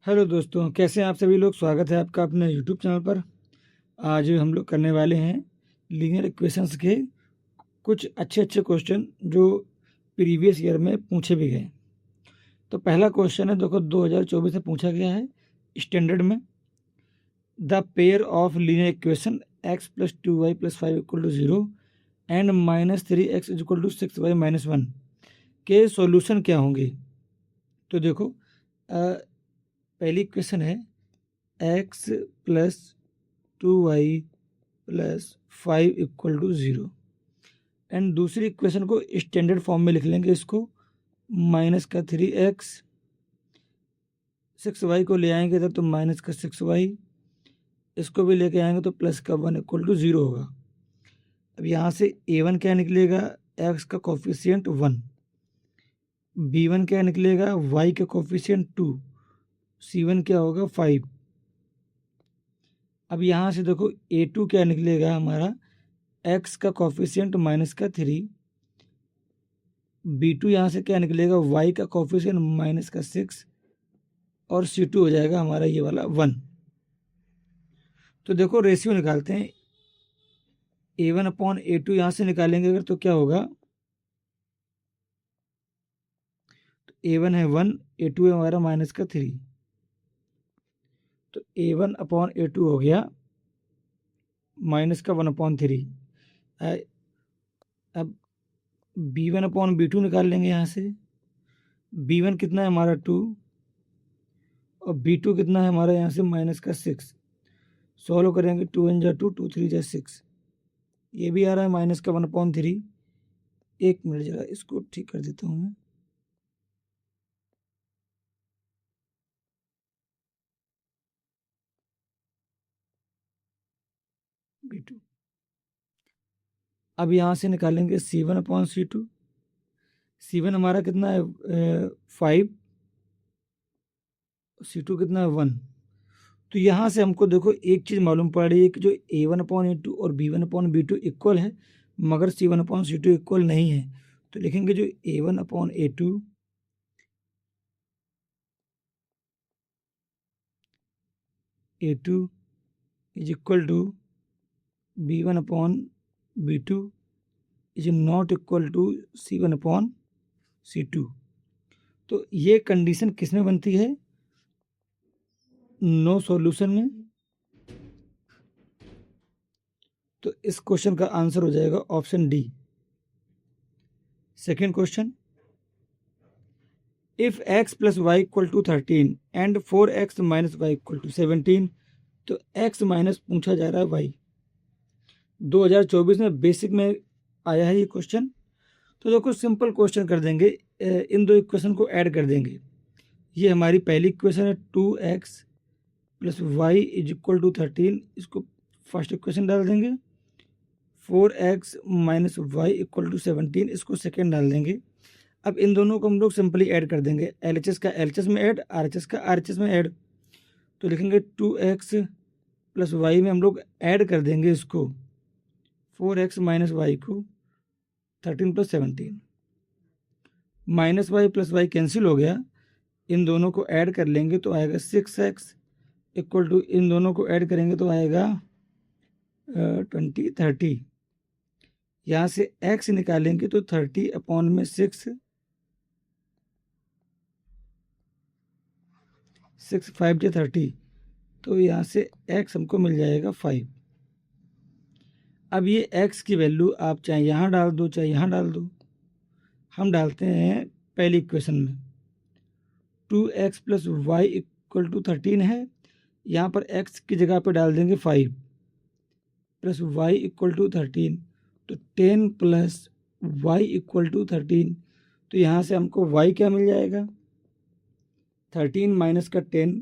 Hello दोस्तों, कैसे हैं आप सभी लोग। स्वागत है आपका अपने यूट्यूब चैनल पर। आज हम लोग करने वाले हैं लीनियर इक्वेशंस के कुछ अच्छे अच्छे क्वेश्चन जो प्रीवियस ईयर में पूछे भी गए। तो पहला क्वेश्चन है, देखो 2024 में पूछा गया है स्टैंडर्ड में। The pair of linear equation x + 2y + 5 = 0 and -3x = 6y - 1 के सॉल्यूशन क्या होंगे। तो देखो पहली इक्वेशन है x + 2y + 5 = 0 एंड दूसरी इक्वेशन को स्टैंडर्ड फॉर्म में लिख लेंगे। इसको -3x, 6y को ले आएंगे तब तो -6y, इसको भी लेके आएंगे तो +1 = 0 होगा। अब यहाँ से a1 क्या निकलेगा, x का कोफिशिएंट 1, b1 क्या निकलेगा, y का कोफिशिएंट 2, c1 क्या होगा 5। अब यहाँ से देखो a2 क्या निकलेगा हमारा, x का कोफिशिएंट -3, b2 यहाँ से क्या निकलेगा, y का कोफिशिएंट -6 और c2 हो जाएगा हमारा ये वाला 1। तो देखो रेशियो निकालते हैं, a1/a2 यहाँ से निकालेंगे अगर तो क्या होगा, तो a1 है 1, a2 है हमारा -3, तो a1/a2 हो गया -1/3। अब b1/b2 निकाल लेंगे यहाँ से। b1 कितना है हमारा 2 और b2 कितना है हमारा यहाँ से -6। सॉल्व करेंगे, 2 × 2 2 3 6, ये भी आ रहा है -1/3। एक मिनट जरा इसको ठीक कर देता हूँ मैं। b2 अब यहाँ से निकालेंगे c1/c2। c1 हमारा कितना है 5, c2 कितना है 1। तो यहाँ से हमको देखो एक चीज़ मालूम पड़ रही है कि जो a1/a2 और b1/b2 इक्वल है, मगर c1/c2 इक्वल नहीं है। तो लिखेंगे जो a1/a2 a2 is equal to b1/b2 is not equal to c1/c2। तो ये कंडीशन किस में बनती है, नो सॉल्यूशन में। तो इस क्वेश्चन का आंसर हो जाएगा option D. Second question, if x + y = 13 and 4x - y = 17, तो x माइनस पूछा जा रहा है y। 2024 में बेसिक में आया है ये क्वेश्चन। तो देखो सिंपल क्वेश्चन कर देंगे, इन दो इक्वेशन को ऐड कर देंगे। ये हमारी पहली इक्वेशन है 2x + y = 13, इसको फर्स्ट इक्वेशन डाल देंगे। 4x - y = 17, इसको सेकेंड डाल देंगे। अब इन दोनों को हम लोग सिंपली ऐड कर देंगे, LHS का LHS में ऐड, RHS का RHS में ऐड। तो लिखेंगे 2x + y में हम लोग ऐड कर देंगे इसको 4x - y को 13 + 17, -y + y कैंसिल हो गया, इन दोनों को ऐड कर लेंगे तो आएगा 6x = इन दोनों को ऐड करेंगे तो आएगा 30। यहाँ से x निकालेंगे तो 30/6, 6 5 × 30, तो यहाँ से x हमको मिल जाएगा 5। अब ये x की वैल्यू आप चाहे यहाँ डाल दो चाहे यहाँ डाल दो। हम डालते हैं पहली इक्वेशन में, 2x + y = 13 है, यहाँ पर x की जगह पे डाल देंगे 5 + y = 13, तो 10 + y = 13। तो यहाँ से हमको y क्या मिल जाएगा, 13 माइनस का 10,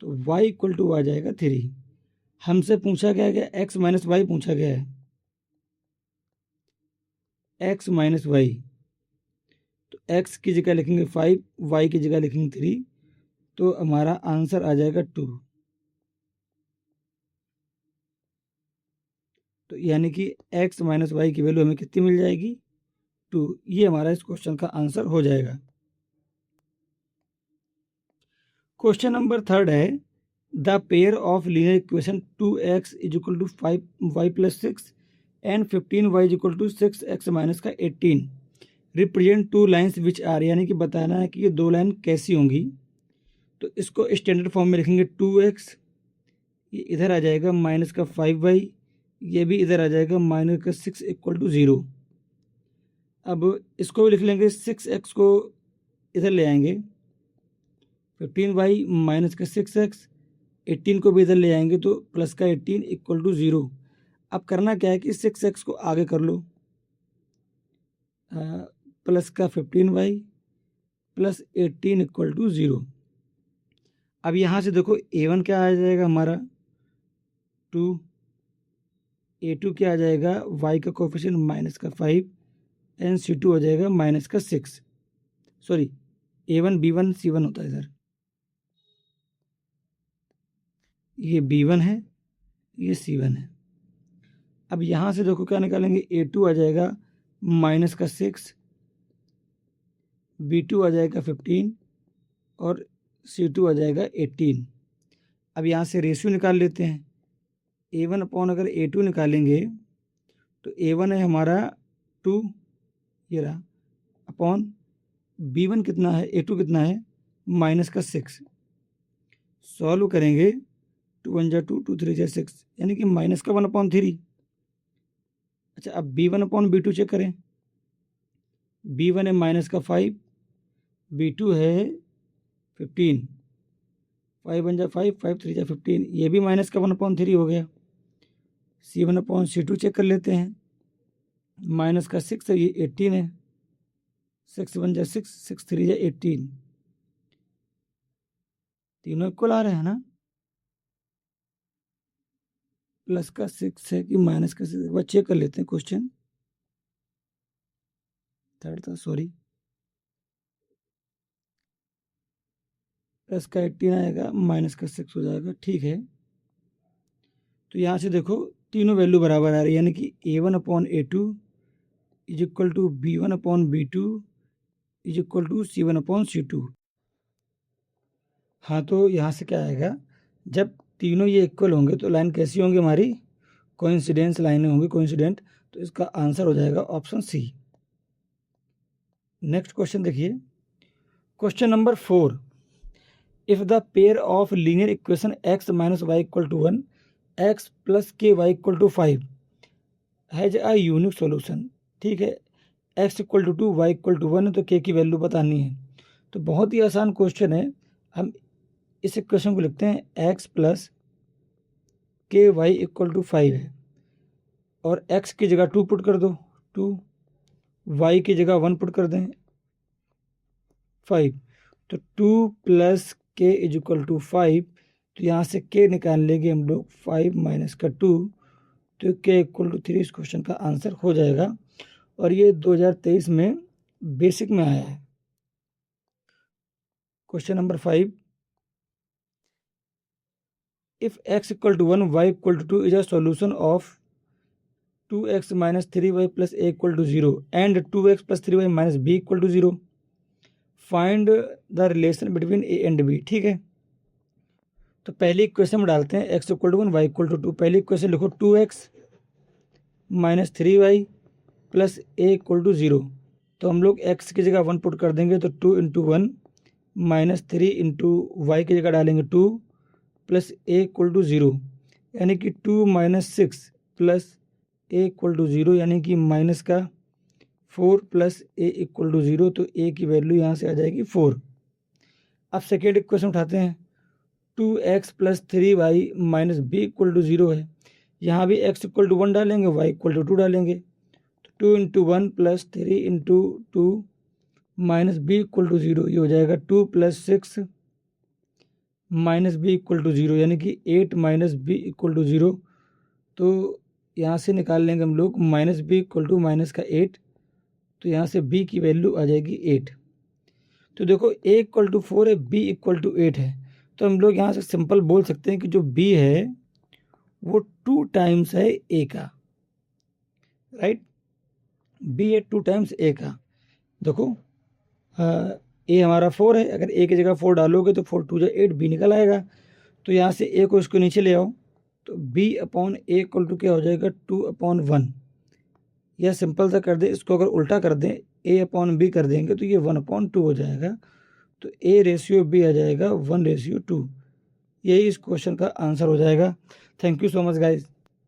तो y = आ जाएगा 3। हमसे पूछा गया है x - y पूछा गया है, x - y। तो x की जगह लिखेंगे 5, y की जगह लिखेंगे 3, तो हमारा आंसर आ जाएगा 2। तो यानी कि x - y की वैल्यू हमें कितनी मिल जाएगी, 2। ये हमारा इस क्वेश्चन का आंसर हो जाएगा। क्वेश्चन नंबर 3 है the pair of linear equation 2x is equal to 5y plus 6 and 15y is equal to 6x minus का 18 represent two lines which are, यानी कि बताना है कि ये दो लाइन कैसी होंगी। तो इसको स्टैंडर्ड फॉर्म में लिखेंगे 2x, ये इधर आ जाएगा माइनस का 5y, ये भी इधर आ जाएगा माइनस का 6 इक्वल टू 0। अब इसको भी लिख लेंगे, 6x को इधर ले आएंगे, 15y माइनस का 6x, 18 को भी इधर ले आएंगे तो प्लस का 18 इक्वल टू 0। अब करना क्या है कि 6x को आगे कर लो, प्लस का 15y प्लस 18 इक्वल टू 0। अब यहाँ से देखो a1 क्या आ जाएगा हमारा 2, a2 क्या आ जाएगा y का कोफिशिएंट माइनस का 5 एंड c2 हो जाएगा माइनस का 6। सॉरी, a1 b1 c1 होता है इधर, ये b1 है, ये c1 है। अब यहाँ से देखो क्या निकालेंगे, a2 आ जाएगा माइनस का 6, b2 आ जाएगा 15 और c2 आ जाएगा 18। अब यहाँ से रेशियो निकाल लेते हैं, a1 अपॉन अगर a2 निकालेंगे तो a1 है हमारा 2, ये रहा, अपॉन b1 कितना है, a2 कितना है माइनस का 6। सॉल्व करेंगे 2 1 जा 2, 2 3 जा 6, यानी कि माइनस का 1/3। अच्छा, अब b1 अपॉन b2 चेक करें, b1 है माइनस का 5, b2 है 15, 5 1 जा 5, 5 3 जा 15, ये भी माइनस का 1/3 हो गया। c1 अपॉन c2 चेक कर लेते हैं, माइनस का 6 है, ये 18 है, 6 1 जा 6, 6 3 जा 18, तीनों इक्वल आ रहे हैं ना, प्लस का 6 है कि माइनस का 6, एक बार चेक कर लेते हैं। क्वेश्चन 3 था, सॉरी, प्लस का 18 आएगा, माइनस का 6 हो जाएगा, ठीक है। तो यहाँ से देखो तीनों वैल्यू बराबर आ रही है, यानी कि a1 upon a2 is equal to b1 upon b2 is equal to c1 upon c2। हाँ, तो यहाँ से क्या आएगा, जब तीनों ये इक्वल होंगे तो लाइन कैसी होंगी हमारी, कोइंसिडेंस लाइनें होंगी, कोइंसिडेंट। तो इसका आंसर हो जाएगा ऑप्शन सी। नेक्स्ट क्वेश्चन देखिए, question number 4, if the pair of linear equation x minus y equal to 1 x plus k y equal to 5 has a unique solution. ठीक है, x equal to 2 y equal to 1 है, तो k की value बतानी है। तो बहुत ही आसान क्वेश्चन है, हम इस इक्वेशन को लिखते हैं x plus k y equal to 5 है, और x की जगह 2 पुट कर दो 2, y की जगह 1 पुट कर दें 5, तो 2 प्लस के इज इक्वल टू 5। तो यहाँ से k निकाल लेंगे हम लोग, 5 माइनस का 2, तो k इक्वल टू 3 इस क्वेश्चन का आंसर हो जाएगा। और ये 2023 में बेसिक में आया है। Question number 5, if x equal to 1 y equal to 2 is a solution of 2x minus 3y plus a equal to 0 and 2x plus 3y minus b equal to 0, find the relation between a and b। ठीक है, तो पहली equation में डालते हैं x equal to 1 y equal to 2। पहली equation लिखो 2x minus 3y plus a equal to 0। तो हम लोग x की जगह 1 पुट कर देंगे, तो 2 इंटू 1 माइनस 3 इंटू वाई की जगह डालेंगे 2 प्लस a इक्वल टू 0, यानी कि 2 minus 6 plus a equal to 0, यानी कि माइनस का 4 प्लस a इक्वल टू 0। तो a की वैल्यू यहाँ से आ जाएगी 4। अब सेकेंड इक्वेशन उठाते हैं, 2x plus 3y minus b equal to 0 है, यहाँ भी x इक्वल टू 1 डालेंगे, y इक्वल टू 2 डालेंगे, तो 2 into 1 plus 3 into 2 minus b equal to 0, ये हो जाएगा 2 plus 6 minus b equal to 0, यानी कि 8 माइनस b इक्वल टू 0। तो यहाँ से निकाल लेंगे हम लोग minus b equal to minus का 8, तो यहाँ से b की वैल्यू आ जाएगी 8। तो देखो a इक्वल टू 4 है, b इक्वल टू 8 है, तो हम लोग यहाँ से सिंपल बोल सकते हैं कि जो b है वो 2 टाइम्स है a का, राइट, b है 2 टाइम्स a का। देखो ए हमारा 4 है, अगर ए की जगह 4 डालोगे तो 4 2 8 बी निकल आएगा। तो यहाँ से ए को इसको नीचे ले आओ, तो B upon A equal to क्या हो जाएगा 2/1। यह सिंपल सा कर दे, इसको अगर उल्टा कर दें ए अपॉन बी कर देंगे तो ये 1/2 हो जाएगा। तो ए रेशियो बी आ जाएगा 1:2। यही इस क्वेश्चन का आंसर हो जाएगा। Thank you so much guys.